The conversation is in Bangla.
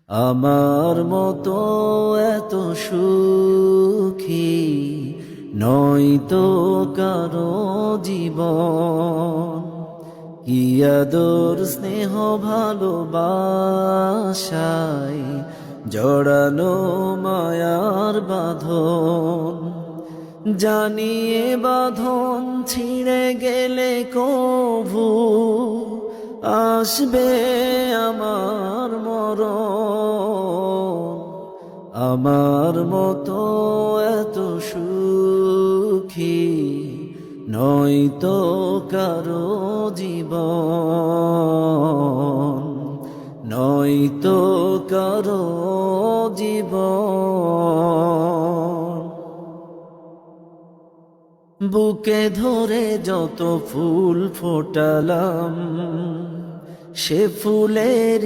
আমার মতো এত সুখী নয়তো কারো জীবন। কি আদর স্নেহ ভালোবাসায় জড়ানো মায়ার বাঁধন। জানিয়ে বাঁধন ছিঁড়ে গেলে কভু আসবে আমার মরণ। আমার মতো এত সুখী নয়তো কারো জীবন, নয়তো কারো জীবন। বুকে ধরে যত ফুল ফোটালাম, সে ফুলের